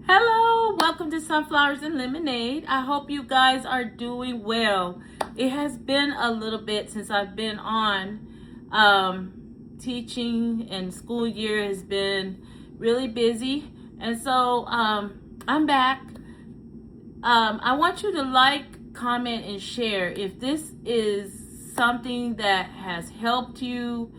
Hello, welcome to Sunflowers and Lemonade. I hope you guys are doing well. It has been a little bit since I've been on. Teaching and school year has been really busy. And so I'm back. I want you to like, comment, and share if this is something that has helped you.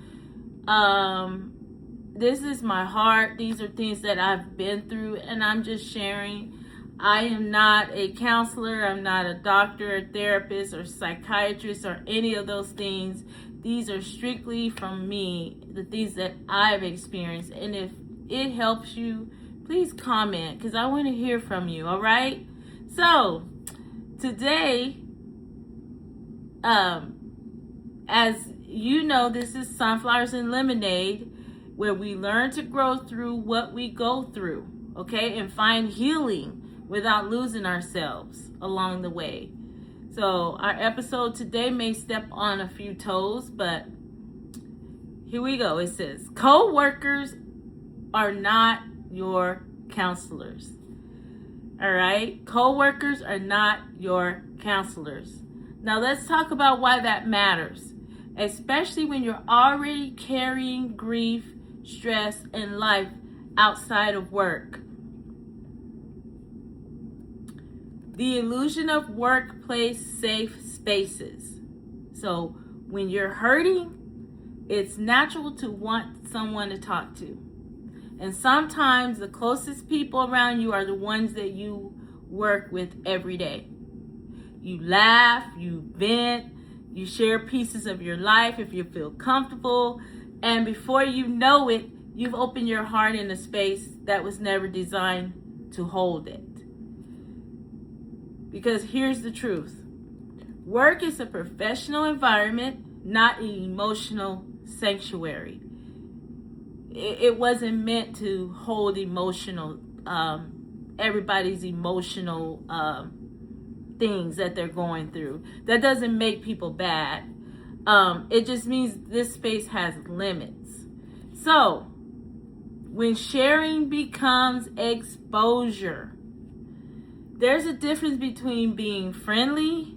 This is my heart. These are things that I've been through, and I'm just sharing. I am not a counselor. I'm not a doctor, a therapist, or psychiatrist, or any of those things. These are strictly from me, the things that I've experienced. And if it helps you, please comment, because I want to hear from you, all right? So, today, as you know, this is Sunflowers and Lemonade, where we learn to grow through what we go through, okay? And find healing without losing ourselves along the way. So our episode today may step on a few toes, but here we go. It says, coworkers are not your counselors. All right? Coworkers are not your counselors. Now let's talk about why that matters, especially when you're already carrying grief, stress, and life outside of work. The illusion of workplace safe spaces. So when you're hurting, it's natural to want someone to talk to. And sometimes the closest people around you are the ones that you work with every day. You laugh, you vent, you share pieces of your life if you feel comfortable. And before you know it, you've opened your heart in a space that was never designed to hold it. Because here's the truth. Work is a professional environment, not an emotional sanctuary. It wasn't meant to hold everybody's emotional things that they're going through. That doesn't make people bad. It just means this space has limits. So, when sharing becomes exposure, there's a difference between being friendly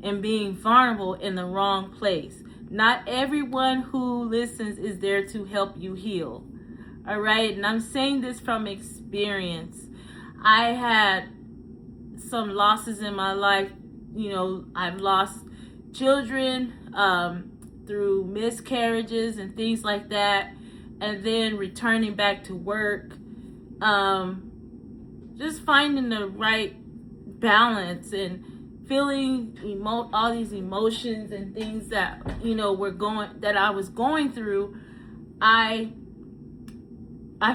and being vulnerable in the wrong place. Not everyone who listens is there to help you heal. All right? And I'm saying this from experience. I had some losses in my life. You know, I've lost children through miscarriages and things like that, and then returning back to work, just finding the right balance and feeling all these emotions and things that I was going through. I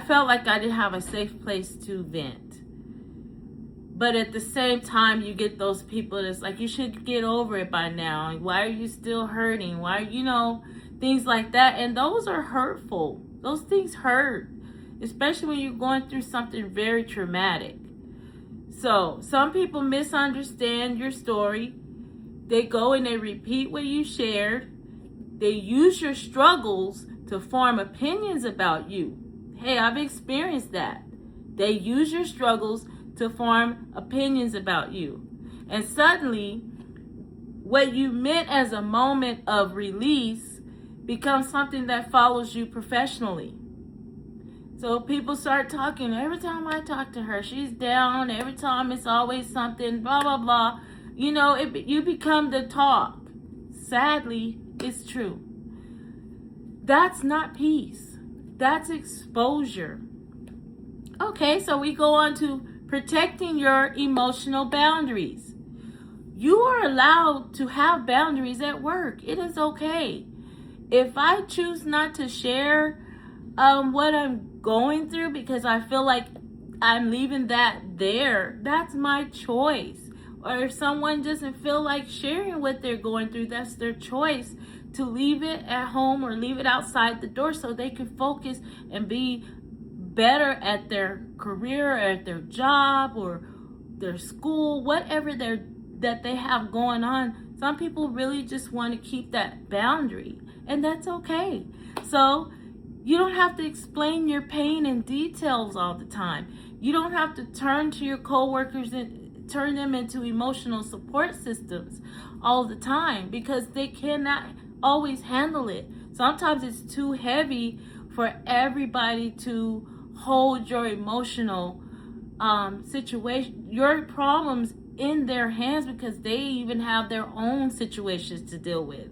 felt like I didn't have a safe place to vent. But at the same time, you get those people that's like, you should get over it by now. Why are you still hurting? Why, things like that. And those are hurtful. Those things hurt, especially when you're going through something very traumatic. So some people misunderstand your story. They go and they repeat what you shared. They use your struggles to form opinions about you. Hey, I've experienced that. They use your struggles to form opinions about you. And suddenly, what you meant as a moment of release becomes something that follows you professionally. So people start talking. Every time I talk to her, she's down. Every time it's always something, blah, blah, blah. You become the talk. Sadly, it's true. That's not peace. That's exposure. Okay, so we go on to protecting your emotional boundaries. You are allowed to have boundaries at work. It is okay. If I choose not to share what I'm going through because I feel like I'm leaving that there, that's my choice. Or if someone doesn't feel like sharing what they're going through, that's their choice to leave it at home or leave it outside the door so they can focus and be better at their career or at their job or their school, whatever that they have going on. Some people really just want to keep that boundary, and that's okay. So you don't have to explain your pain in details all the time. You don't have to turn to your coworkers and turn them into emotional support systems all the time, because they cannot always handle it. Sometimes it's too heavy for everybody to hold your emotional situation, your problems in their hands, because they even have their own situations to deal with.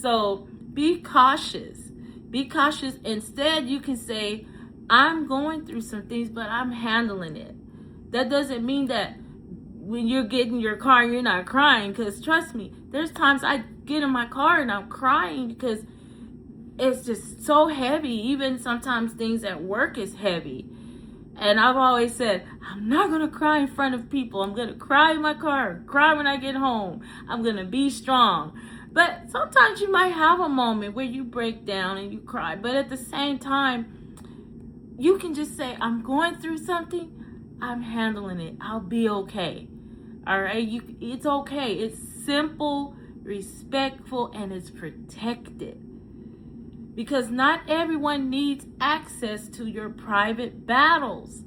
So be cautious. Be cautious. Instead, you can say, I'm going through some things, but I'm handling it. That doesn't mean that when you're getting in your car, you're not crying, because trust me, there's times I get in my car and I'm crying because it's just so heavy. Even sometimes things at work is heavy. And I've always said, I'm not going to cry in front of people. I'm going to cry in my car, cry when I get home. I'm going to be strong. But sometimes you might have a moment where you break down and you cry. But at the same time, you can just say, I'm going through something. I'm handling it. I'll be okay. All right? It's okay. It's simple, respectful, and it's protected. Because not everyone needs access to your private battles.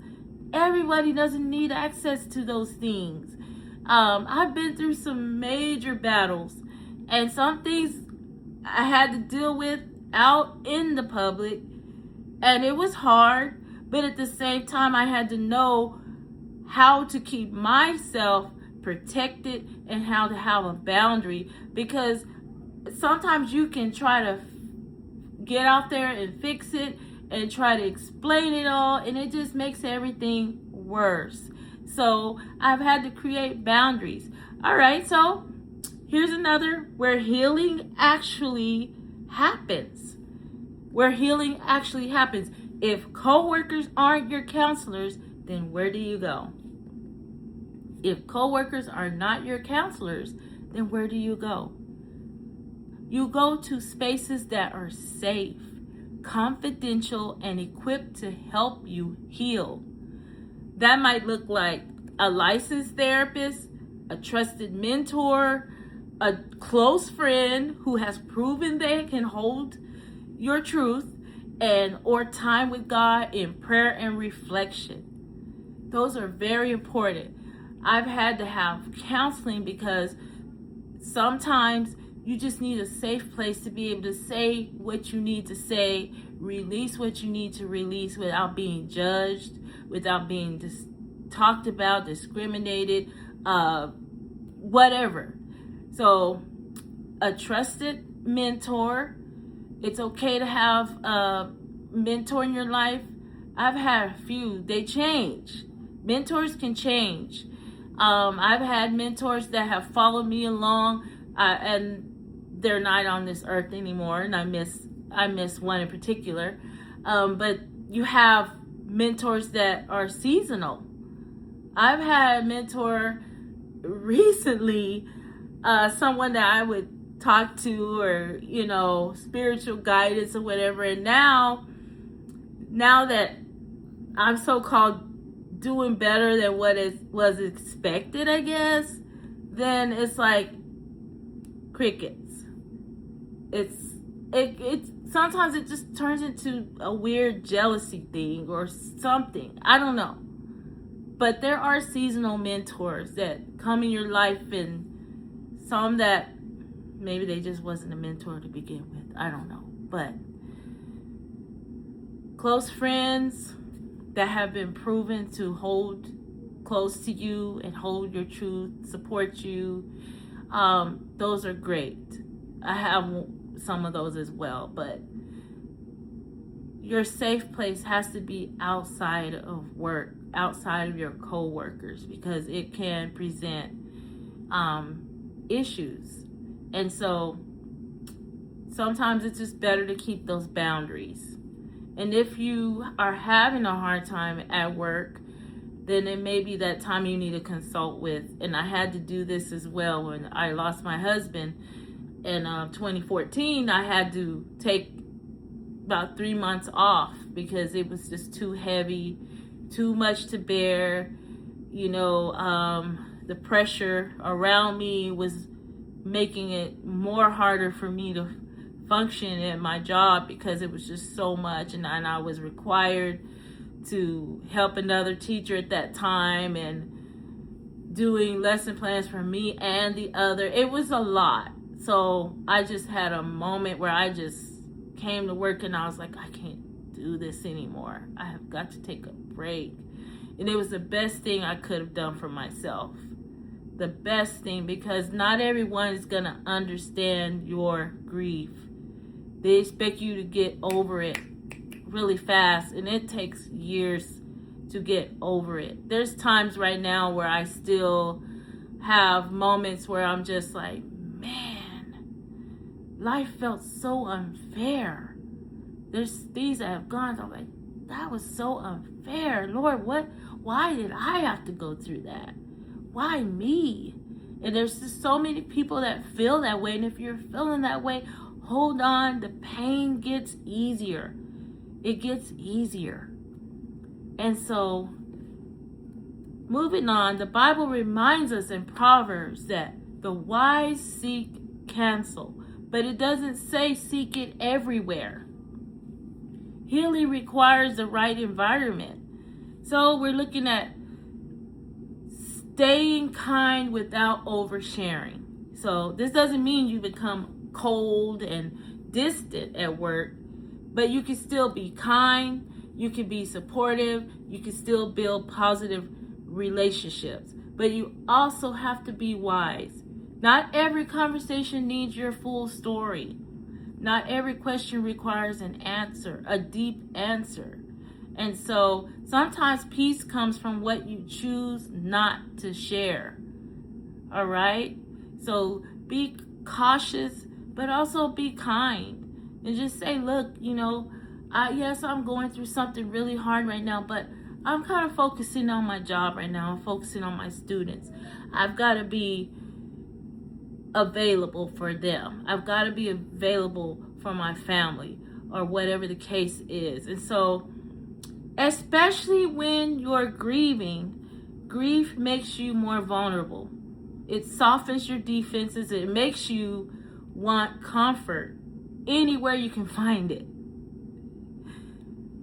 Everybody doesn't need access to those things. I've been through some major battles, and some things I had to deal with out in the public, and it was hard, but at the same time, I had to know how to keep myself protected and how to have a boundary, because sometimes you can try to get out there and fix it and try to explain it all, and it just makes everything worse. So I've had to create boundaries. All right, so here's another where healing actually happens. Where healing actually happens. If coworkers aren't your counselors, then where do you go? If coworkers are not your counselors, then where do you go? You go to spaces that are safe, confidential, and equipped to help you heal. That might look like a licensed therapist, a trusted mentor, a close friend who has proven they can hold your truth, or time with God in prayer and reflection. Those are very important. I've had to have counseling because sometimes you just need a safe place to be able to say what you need to say, release what you need to release without being judged, without being talked about, discriminated, whatever. So a trusted mentor. It's okay to have a mentor in your life. I've had a few. They change. Mentors can change. I've had mentors that have followed me along, and they're not on this earth anymore, and I miss one in particular. But you have mentors that are seasonal. I've had a mentor recently, someone that I would talk to, or spiritual guidance or whatever, and now that I'm so-called doing better than what was expected, I guess, then it's like crickets. It's sometimes it just turns into a weird jealousy thing or something. I don't know. But there are seasonal mentors that come in your life, and some that maybe they just wasn't a mentor to begin with. I don't know. But close friends that have been proven to hold close to you and hold your truth, support you, those are great. I have some of those as well, but your safe place has to be outside of work, outside of your coworkers, because it can present issues. And so sometimes it's just better to keep those boundaries. And if you are having a hard time at work, then it may be that time you need to consult with. And I had to do this as well when I lost my husband in 2014. I had to take about 3 months off because it was just too heavy, too much to bear. The pressure around me was making it more harder for me to function at my job because it was just so much, and I was required to help another teacher at that time and doing lesson plans for me and the other. It was a lot. So I just had a moment where I just came to work and I was like, I can't do this anymore. I have got to take a break. And it was the best thing I could have done for myself. The best thing, because not everyone is going to understand your grief. They expect you to get over it really fast, and it takes years to get over it. There's times right now where I still have moments where I'm just like, man, life felt so unfair. There's things that have gone, I'm like, that was so unfair. Lord, why did I have to go through that? Why me? And there's just so many people that feel that way. And if you're feeling that way, hold on. The pain gets easier. It gets easier. And so, moving on, the Bible reminds us in Proverbs that the wise seek counsel, but it doesn't say seek it everywhere. Healing requires the right environment. So we're looking at staying kind without oversharing. So this doesn't mean you become cold and distant at work, but you can still be kind, you can be supportive, you can still build positive relationships. But you also have to be wise. Not every conversation needs your full story. Not every question requires an answer, a deep answer. And so sometimes peace comes from what you choose not to share. All right? So be cautious, but also be kind. And just say, look, yes, I'm going through something really hard right now, but I'm kind of focusing on my job right now. I'm focusing on my students. I've got to be available for them. I've got to be available for my family, or whatever the case is. And so, especially when you're grieving, grief makes you more vulnerable. It softens your defenses. It makes you want comfort anywhere you can find it.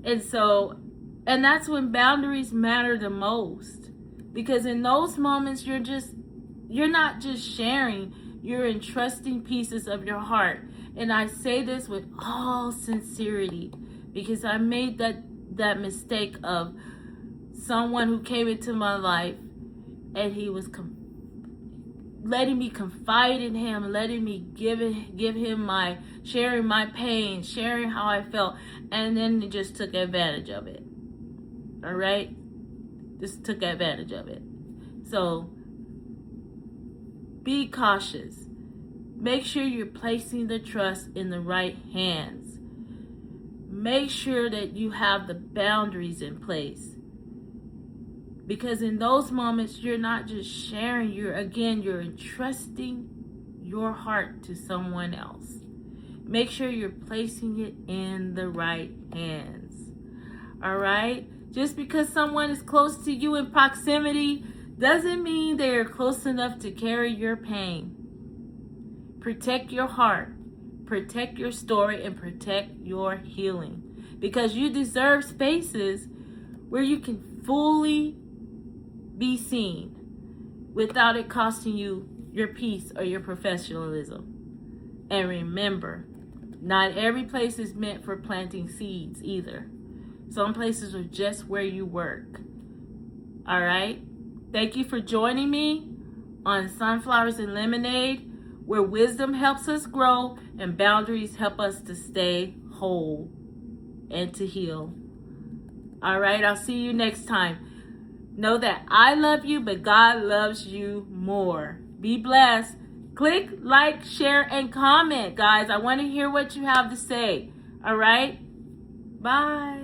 And that's when boundaries matter the most. Because in those moments, you're not just sharing, you're entrusting pieces of your heart. And I say this with all sincerity, because I made that mistake of someone who came into my life and he was letting me confide in him, letting me give him sharing my pain, sharing how I felt, and then he just took advantage of it. All right? Just took advantage of it. So be cautious. Make sure you're placing the trust in the right hands. Make sure that you have the boundaries in place. Because in those moments, you're not just sharing, you're entrusting your heart to someone else. Make sure you're placing it in the right hands. All right? Just because someone is close to you in proximity doesn't mean they are close enough to carry your pain. Protect your heart, protect your story, and protect your healing. Because you deserve spaces where you can fully be seen without it costing you your peace or your professionalism. And remember, not every place is meant for planting seeds either. Some places are just where you work. All right? Thank you for joining me on Sunflowers and Lemonade, where wisdom helps us grow and boundaries help us to stay whole and to heal. All right, I'll see you next time. Know that I love you, but God loves you more. Be blessed. Click, like, share, and comment, guys. I want to hear what you have to say. All right? Bye.